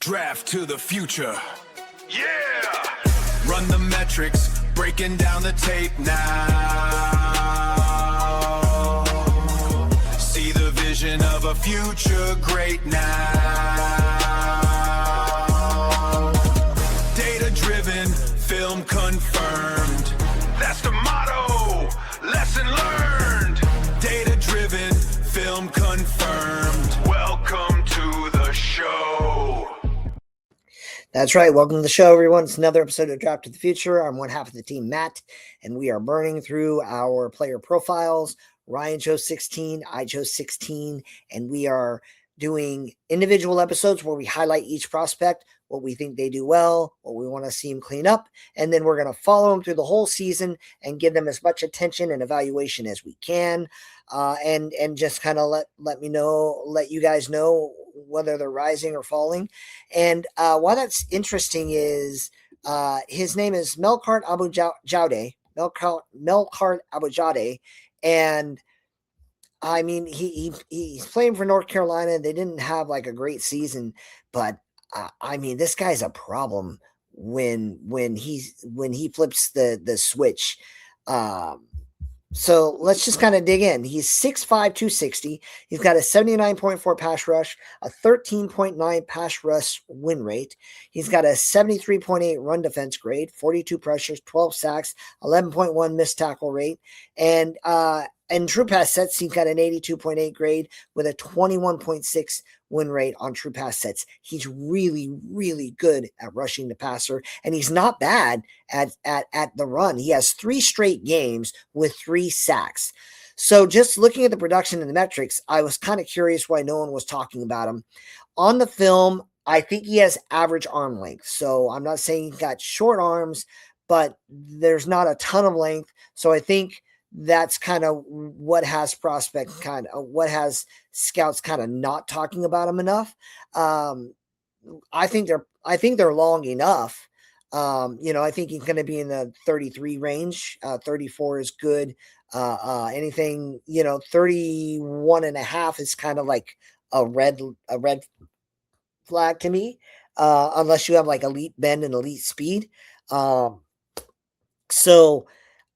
Draft to the future. Yeah! Run the metrics, breaking down the tape now. See the vision of a future great now. Data-driven, film confirmed. That's the motto. Lesson learned. Data-driven, film confirmed. Welcome to the show. That's right. Welcome to the show, everyone. It's another episode of Draft to the Future. I'm one half of the team, Matt, and we are burning through our player profiles. Ryan chose 16, I chose 16, and we are doing individual episodes where we highlight each prospect, what we think they do well, what we want to see them clean up, and then we're going to follow them through the whole season and give them as much attention and evaluation as we can, and just kind of let you guys know whether they're rising or falling. And why that's interesting is his name is Melkart Abou Jaoude. Melkart Abou Jaoude. And I mean, he's playing for North Carolina. They didn't have like a great season, but I mean, this guy's a problem when he flips the switch. So let's just kind of dig in. He's 6'5", 260. He's got a 79.4 pass rush, a 13.9 pass rush win rate. He's got a 73.8 run defense grade, 42 pressures, 12 sacks, 11.1 missed tackle rate. And in true pass sets, he's got an 82.8 grade with a 21.6 win rate on true pass sets. He's really, really good at rushing the passer, and he's not bad at the run. He has 3 straight games with 3 sacks. So just looking at the production and the metrics, I was kind of curious why no one was talking about him. On the film, I think he has average arm length. So I'm not saying he's got short arms, but there's not a ton of length. So I think that's kind of what has scouts kind of not talking about him enough. I think they're long enough. I think he's going to be in the 33 range. 34 is good. Anything, 31 and a half is kind of like a red flag to me. Unless you have like elite bend and elite speed. So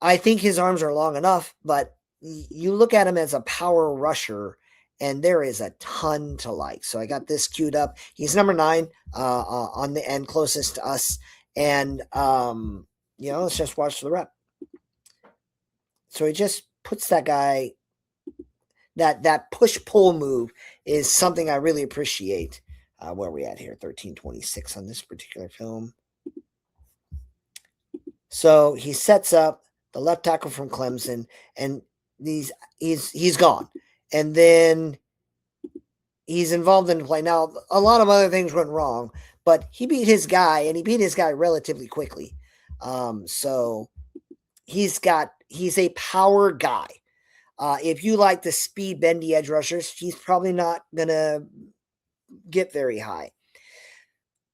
I think his arms are long enough, but you look at him as a power rusher, and there is a ton to like. So I got this queued up. He's number 9 on the end, closest to us. And, let's just watch the rep. So he just puts that guy, that push-pull move is something I really appreciate. Where are we at here? 13:26 on this particular film. So he sets up the left tackle from Clemson, and he's gone. And then he's involved in the play. Now, a lot of other things went wrong, but he beat his guy, and he beat his guy relatively quickly. So he's a power guy. If you like the speed bendy edge rushers, he's probably not going to get very high.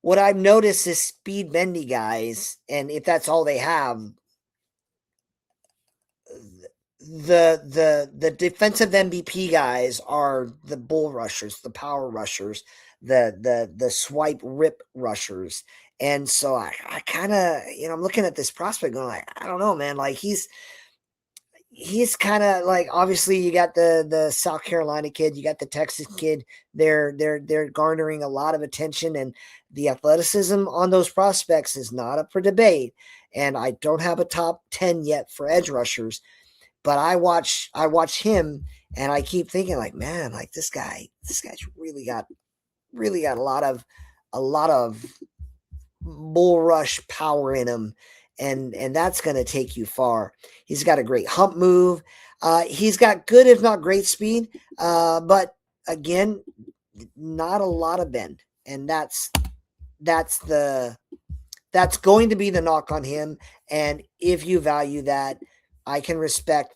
What I've noticed is speed bendy guys, and if that's all they have, the defensive MVP guys are the bull rushers, the power rushers, the swipe rip rushers. And so I kind of, I'm looking at this prospect going like, I don't know, man. Like he's kind of like, obviously you got the South Carolina kid, you got the Texas kid. They're garnering a lot of attention, and the athleticism on those prospects is not up for debate. And I don't have a top 10 yet for edge rushers. But I watch him, and I keep thinking like, man, like this guy's really got a lot of bull rush power in him, and that's going to take you far. He's got a great hump move. He's got good, if not great speed, but again, not a lot of bend, and that's going to be the knock on him. And if you value that, I can respect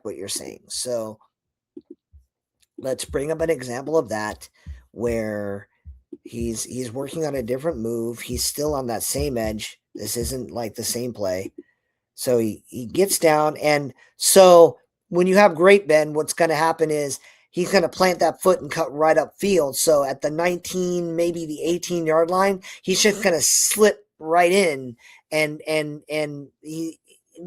what you're saying. So let's bring up an example of that where he's working on a different move. He's still on that same edge. This isn't like the same play. So he gets down. And so when you have great bend, what's going to happen is he's going to plant that foot and cut right up field. So at the 19, maybe the 18-yard line, he's just going to slip right in, and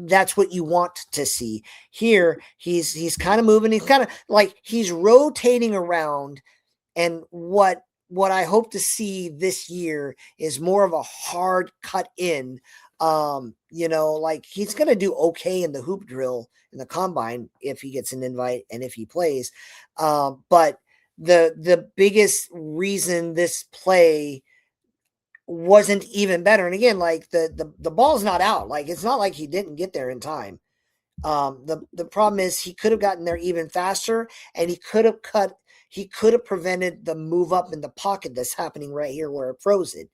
that's what you want to see. Here, he's kind of moving. He's kind of like he's rotating around, and what I hope to see this year is more of a hard cut in. Like he's going to do okay in the hoop drill in the combine if he gets an invite and if he plays. But the biggest reason this play wasn't even better, and again, like the ball's not out. Like it's not like he didn't get there in time. The problem is he could have gotten there even faster, and he could have prevented the move up in the pocket that's happening right here where it froze it.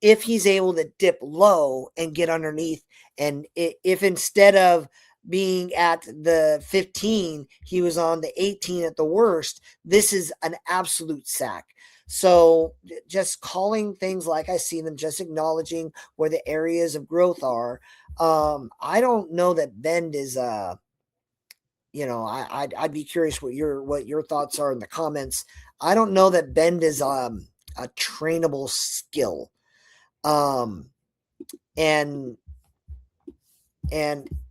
If he's able to dip low and get underneath, and if instead of being at the 15, he was on the 18 at the worst, this is an absolute sack. So just calling things like I see them, just acknowledging where the areas of growth are. I don't know that Bend is I'd be curious what your thoughts are in the comments. I don't know that Bend is a trainable skill. And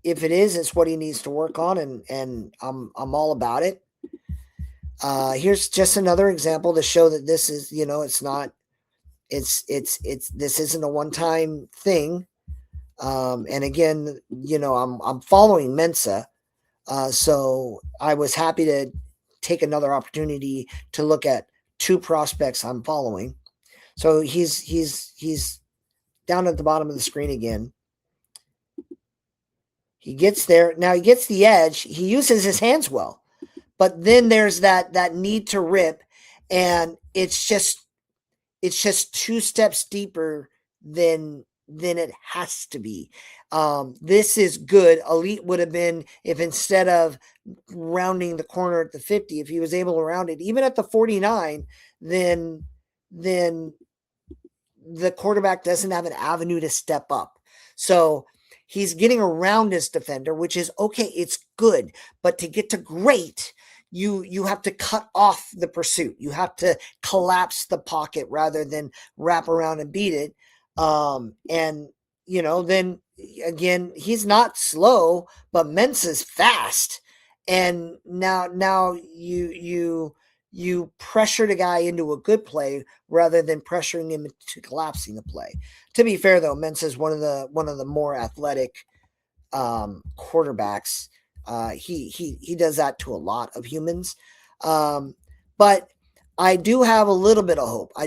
if it is, it's what he needs to work on, and I'm all about it. Here's just another example to show that this is, it's not, this isn't a one-time thing. And again, I'm following Mensa. So I was happy to take another opportunity to look at two prospects I'm following. So he's down at the bottom of the screen again. He gets there. Now he gets the edge. He uses his hands well. But then there's that need to rip, and it's just 2 steps deeper than it has to be. This is good. Elite would have been if instead of rounding the corner at the 50, if he was able to round it even at the 49, then the quarterback doesn't have an avenue to step up. So he's getting around his defender, which is okay. It's good. But to get to great, you have to cut off the pursuit. You have to collapse the pocket rather than wrap around and beat it. Then again, he's not slow, but Mensa's fast. And now you pressured a guy into a good play rather than pressuring him into collapsing the play. To be fair, though, Mensa's one of the more athletic quarterbacks. He does that to a lot of humans. But I do have a little bit of hope. I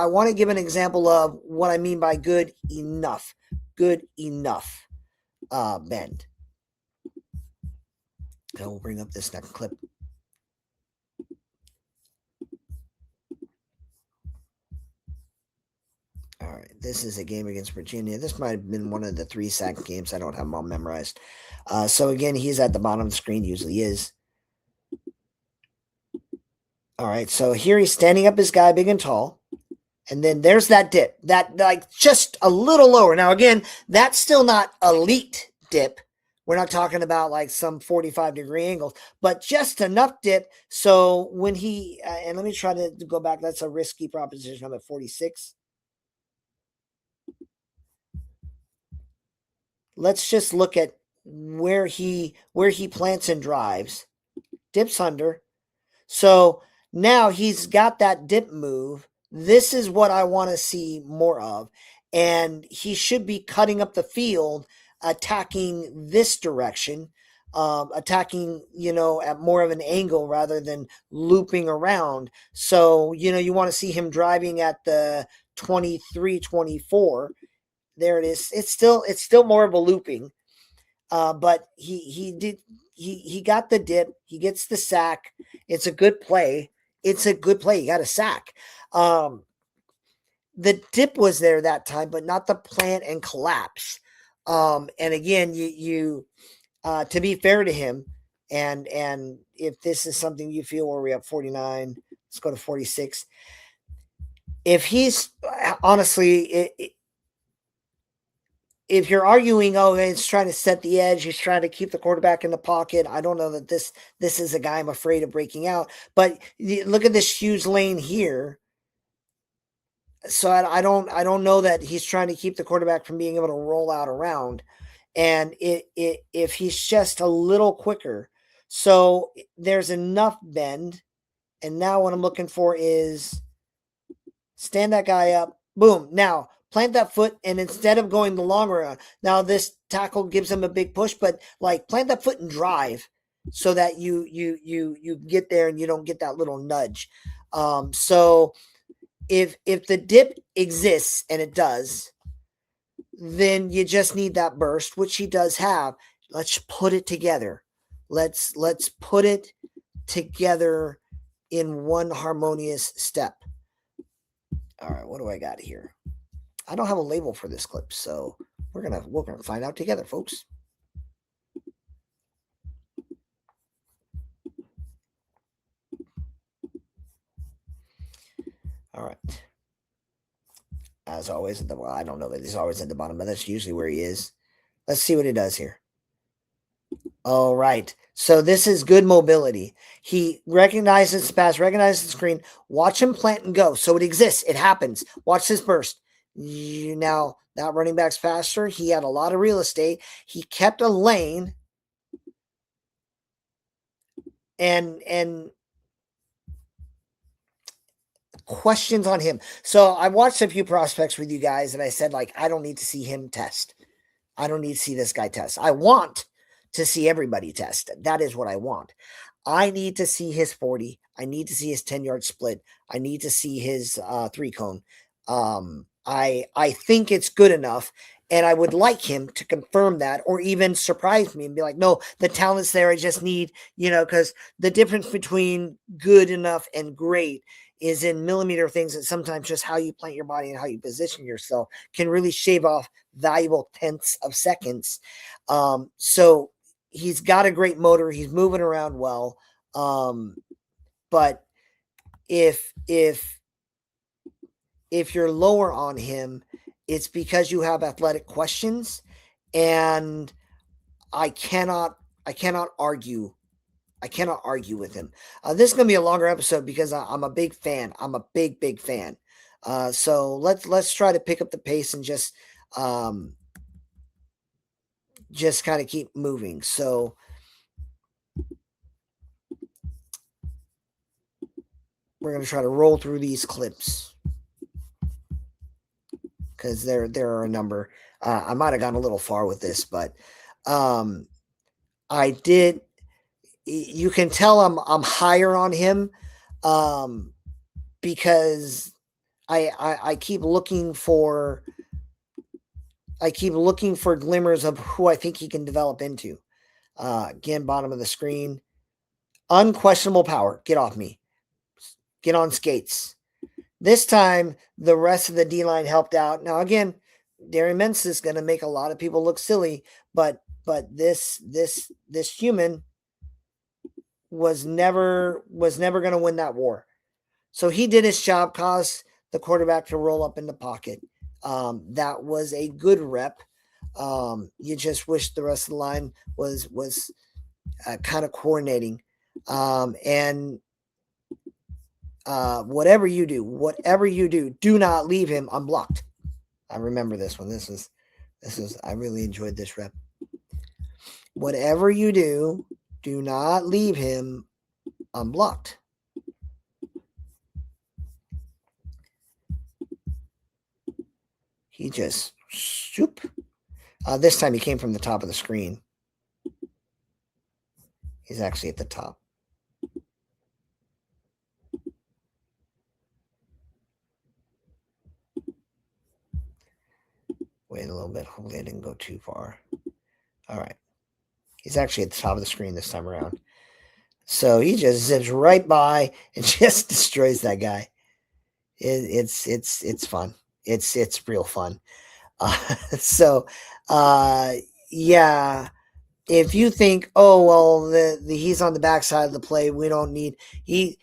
want to give an example of what I mean by good enough. Good enough Bend. And we'll bring up this next clip. All right, this is a game against Virginia. This might have been one of the 3 sack games. I don't have them all memorized. So again, he's at the bottom of the screen, usually is. All right, so here he's standing up his guy big and tall. And then there's that dip, that like just a little lower. Now, again, that's still not elite dip. We're not talking about like some 45-degree angles, but just enough dip. So when he, and let me try to go back. That's a risky proposition. I'm at 46. Let's just look at where he plants and drives. Dips under. So now he's got that dip move. This is what I want to see more of. And he should be cutting up the field, attacking this direction, attacking, at more of an angle rather than looping around. So, you want to see him driving at the 23, 24. There it is. It's still more of a looping. But he got the dip. He gets the sack. It's a good play. You got a sack. The dip was there that time, but not the plant and collapse. And again, you to be fair to him, and if this is something you feel where we're at 49, let's go to 46. If he's honestly, if you're arguing, oh, it's trying to set the edge, he's trying to keep the quarterback in the pocket. I don't know that this is a guy I'm afraid of breaking out. But look at this huge lane here. So I don't know that he's trying to keep the quarterback from being able to roll out around. And if he's just a little quicker, so there's enough bend. And now what I'm looking for is stand that guy up. Boom. Now plant that foot, and instead of going the long route, now this tackle gives him a big push, but like plant that foot and drive so that you get there and you don't get that little nudge. So if the dip exists, and it does, then you just need that burst, which he does have. Let's put it together. Let's put it together in one harmonious step. All right, what do I got here? I don't have a label for this clip, so we're gonna find out together, folks. All right. As always, well, I don't know that he's always at the bottom, but that's usually where he is. Let's see what he does here. All right. So this is good mobility. He recognizes the pass, recognizes the screen. Watch him plant and go. So it exists. It happens. Watch this burst. Now, that running back's faster. He had a lot of real estate. He kept a lane. And questions on him. So I watched a few prospects with you guys, and I said, like, I don't need to see him test. I don't need to see this guy test. I want to see everybody test. That is what I want. I need to see his 40. I need to see his 10-yard split. I need to see his 3-cone. I think it's good enough, and I would like him to confirm that, or even surprise me and be like, no, the talent's there. I just need, because the difference between good enough and great is in millimeter things, and sometimes just how you plant your body and how you position yourself can really shave off valuable tenths of seconds. So he's got a great motor. He's moving around well. But if you're lower on him, it's because you have athletic questions, and I cannot argue. I cannot argue with him. This is going to be a longer episode because I'm a big fan. I'm a big fan. So let's try to pick up the pace and just kind of keep moving. So we're going to try to roll through these clips because there are a number. I might have gone a little far with this, but I did. You can tell I'm higher on him because I keep looking for glimmers of who I think he can develop into. Again, bottom of the screen, unquestionable power. Get off me. Get on skates. This time, the rest of the D-line helped out. Now, again, Darian Mensah is going to make a lot of people look silly, but this human was never going to win that war. So he did his job, caused the quarterback to roll up in the pocket. That was a good rep. You just wish the rest of the line was kind of coordinating. And whatever you do, do not leave him unblocked. I remember this one. This is I really enjoyed this rep. Whatever you do, do not leave him unblocked. He just shoop. This time he came from the top of the screen. He's actually at the top. Wait a little bit. Hopefully I didn't go too far. All right. He's actually at the top of the screen this time around. So he just zips right by and just destroys that guy. It's fun. It's real fun. Yeah. If you think, oh well, he's on the backside of the play, we don't need he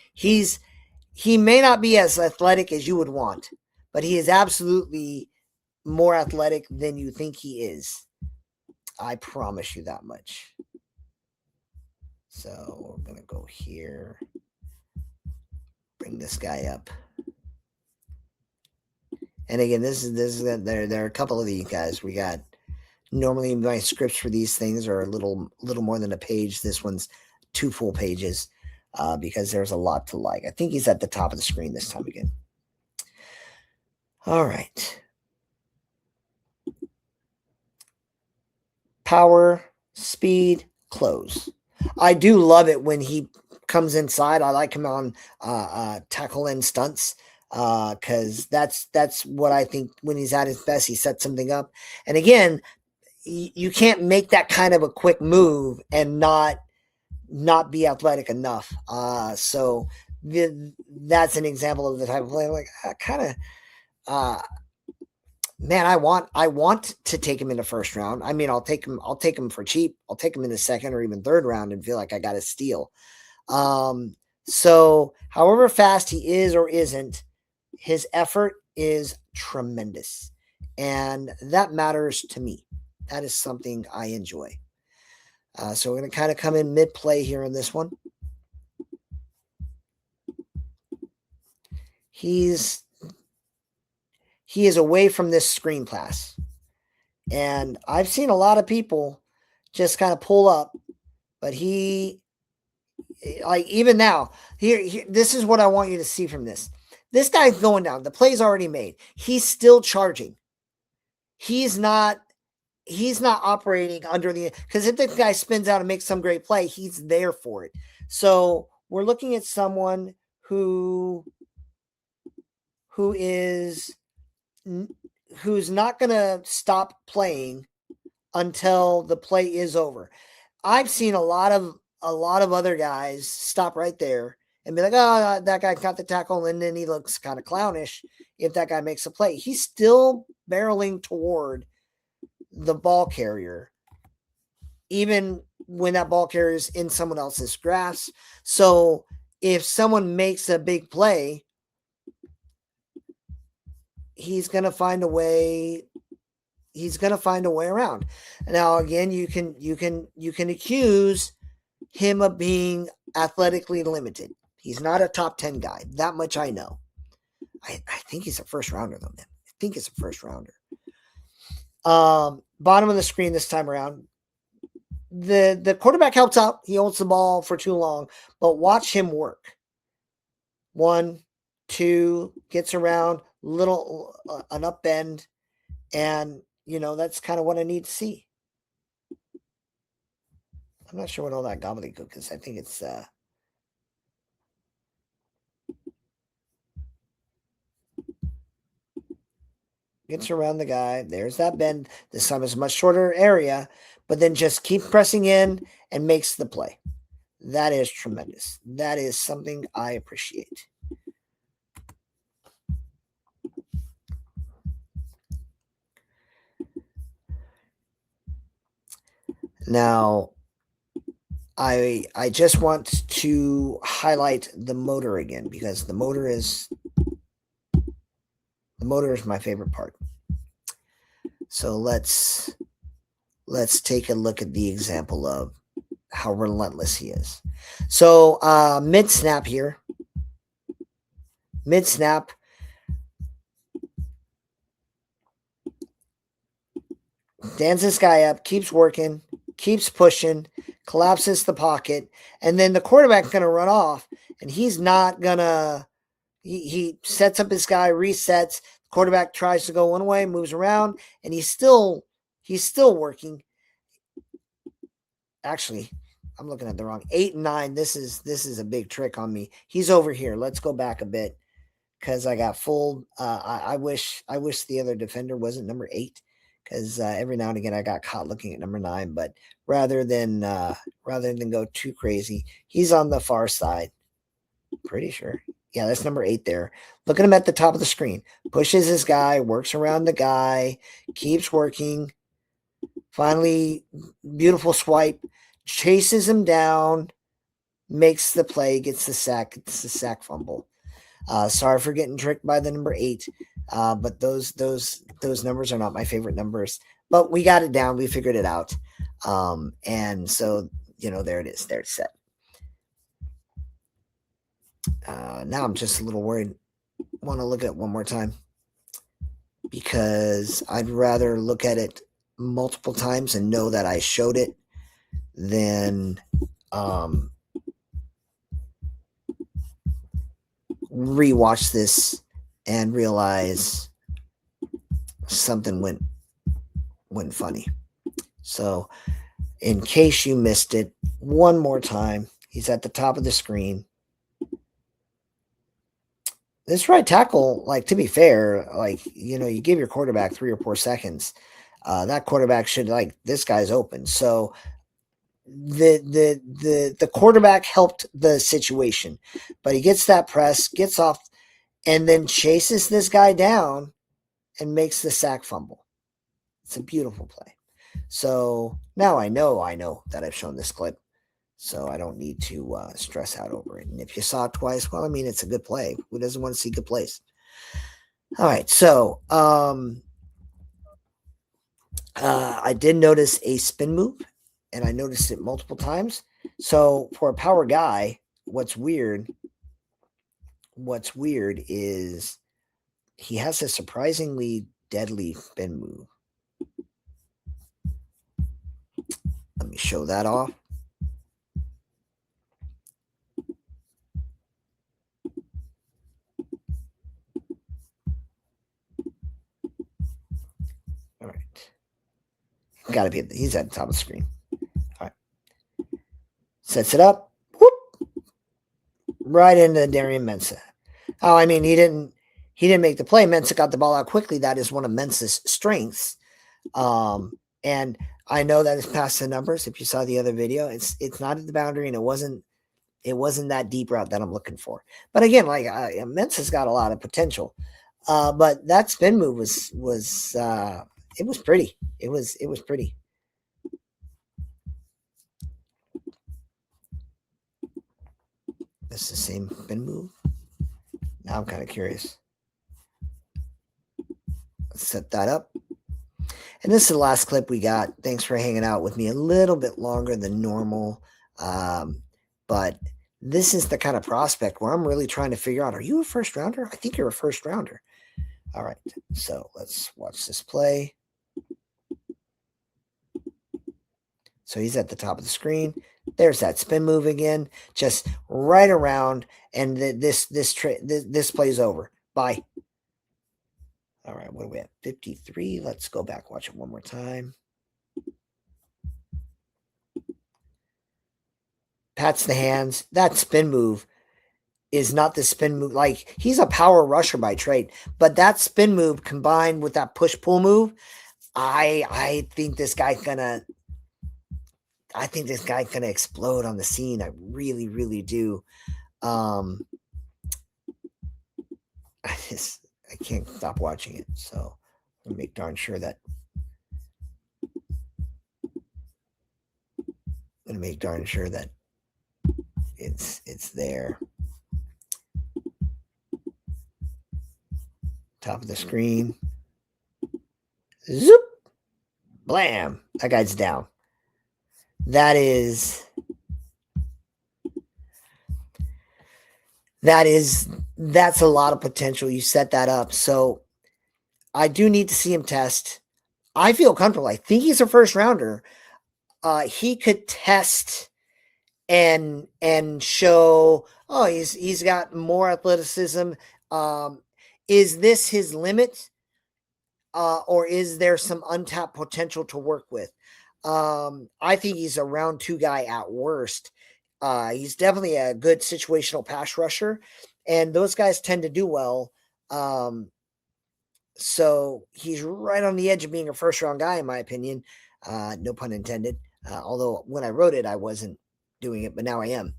may not be as athletic as you would want, but he is absolutely more athletic than you think he is. I promise you that much. So we're gonna go here. Bring this guy up. And again, this is there are a couple of these guys. We got normally my scripts for these things are a little more than a page. This one's 2 full pages because there's a lot to like. I think he's at the top of the screen this time again. All right. Power, speed, close. I do love it when he comes inside. I like him on tackle and stunts because that's what I think when he's at his best. He sets something up, and again, you can't make that kind of a quick move and not be athletic enough. So that's an example of the type of play. Like kind of, man, I want to take him in the first round. I mean, I'll take him for cheap. I'll take him in the second or even third round and feel like I got a steal. So however fast he is or isn't, his effort is tremendous. And that matters to me. That is something I enjoy. So we're going to kind of come in mid-play here in this one. He is away from this screen pass. And I've seen a lot of people just kind of pull up, but he, like even now, here, this is what I want you to see from this. This guy's going down. The play's already made. He's still charging. He's not operating under the, because if the guy spins out and makes some great play, he's there for it. So we're looking at someone who's not going to stop playing until the play is over. I've seen a lot of other guys stop right there and be like, oh, that guy got the tackle, and then he looks kind of clownish if that guy makes a play. He's still barreling toward the ball carrier, even when that ball carrier is in someone else's grasp. So if someone makes a big play, he's going to find a way. He's going to find a way around. Now, again, you can accuse him of being athletically limited. He's not a top 10 guy. That much I know. I think he's a first rounder though, man. I think it's a first rounder. Bottom of the screen this time around. The quarterback helps out. He holds the ball for too long, but watch him work. 1, 2, gets around, little an up bend, and that's kind of what I need to see. I'm not sure what all that gobbledygook is. I think it's gets around the guy. There's that bend. This time is a much shorter area, but then just keep pressing in and makes the play. That is tremendous. That is something I appreciate. Now, I just want to highlight the motor again because the motor is my favorite part. So let's take a look at the example of how relentless he is. So mid snap, stands this guy up, keeps working, keeps pushing, collapses the pocket, and then the quarterback's going to run off, and he's not going to, he sets up his guy, resets, quarterback tries to go one way, moves around, and he's still working. Actually, I'm looking at the wrong 8 and 9. This is a big trick on me. He's over here. Let's go back a bit because I got full. I wish the other defender wasn't number 8 because every now and again I got caught looking at number 9. But rather than go too crazy, he's on the far side. Pretty sure. Yeah, that's number 8 there. Look at him at the top of the screen. Pushes his guy, works around the guy, keeps working. Finally, beautiful swipe, chases him down, makes the play, gets the sack. It's the sack fumble. Sorry for getting tricked by the number 8. But those numbers are not my favorite numbers. But we got it down. We figured it out. And so, there it is. There it's set. Now I'm just a little worried. Want to look at it one more time because I'd rather look at it multiple times and know that I showed it than rewatch this and realize something went funny. So in case you missed it, one more time, he's at the top of the screen. This right tackle, like, to be fair, like, you give your quarterback 3 or 4 seconds. That quarterback should, like, this guy's open. So the quarterback helped the situation, but he gets that press, gets off, and then chases this guy down and makes the sack fumble. It's a beautiful play. So now I know that I've shown this clip, so I don't need to stress out over it. And if you saw it twice, well, I mean, it's a good play. Who doesn't want to see good plays? All right, so I did notice a spin move, and I noticed it multiple times. So for a power guy, what's weird is he has a surprisingly deadly spin move. Let me show that off. All right. Got to be, he's at the top of the screen. All right. Sets it up. Whoop. Right into Darian Mensah. Oh, I mean, he didn't make the play. Mensah got the ball out quickly. That is one of Mensah's strengths. And I know that it's past the numbers. If you saw the other video, it's not at the boundary, and it wasn't that deep route that I'm looking for. But again, like, Mensah's got a lot of potential. But that spin move was it was pretty. It was pretty. That's the same spin move. Now I'm kind of curious. Let's set that up. And this is the last clip we got. Thanks for hanging out with me a little bit longer than normal. But this is the kind of prospect where I'm really trying to figure out, are you a first rounder? I think you're a first rounder. All right, so let's watch this play. So he's at the top of the screen. There's that spin move again, just right around, and this play's over. Bye. All right, what are we at? 53. Let's go back, watch it one more time. Pats the hands. That spin move is not the spin move. Like, he's a power rusher by trade, but that spin move combined with that push-pull move, I think this guy's gonna explode on the scene. I really, really do. I can't stop watching it. So I'm gonna make darn sure that it's there. Top of the screen. Zoop. Blam. That guy's down. That's a lot of potential. You set that up. So I do need to see him test. I feel comfortable. I think he's a first rounder. He could test and show, oh, he's got more athleticism. Is this his limit? Or is there some untapped potential to work with? I think he's a round 2 guy at worst. He's definitely a good situational pass rusher, and those guys tend to do well. So he's right on the edge of being a first round guy, in my opinion. No pun intended. Although when I wrote it, I wasn't doing it, but now I am.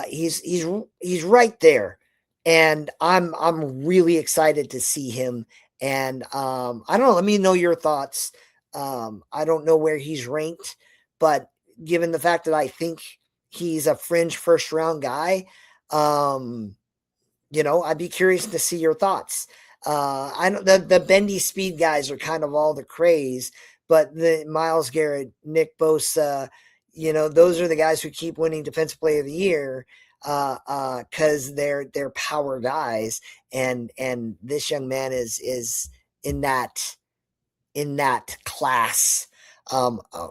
He's right there, and I'm really excited to see him. And I don't know. Let me know your thoughts. I don't know where he's ranked, but given the fact that I think he's a fringe first round guy, I'd be curious to see your thoughts. I know the bendy speed guys are kind of all the craze, but the Myles Garrett, Nick Bosa, those are the guys who keep winning Defensive Player of the Year because they're power guys, and this young man is in that class. Um, uh,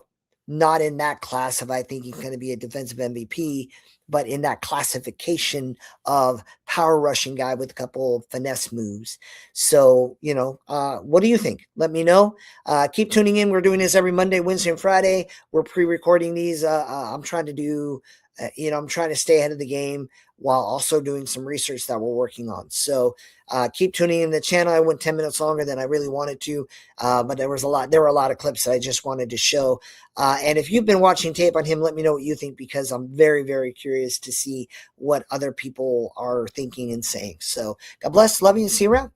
Not in that class of I think he's going to be a defensive MVP, but in that classification of power rushing guy with a couple finesse moves. So, what do you think? Let me know. Keep tuning in. We're doing this every Monday, Wednesday, and Friday. We're pre-recording these. I'm trying to do, I'm trying to stay ahead of the game while also doing some research that we're working on. So keep tuning in the channel. I went 10 minutes longer than I really wanted to, but there were a lot of clips that I just wanted to show. And if you've been watching tape on him, let me know what you think, because I'm very, very curious to see what other people are thinking and saying. So God bless, love you, and see you around.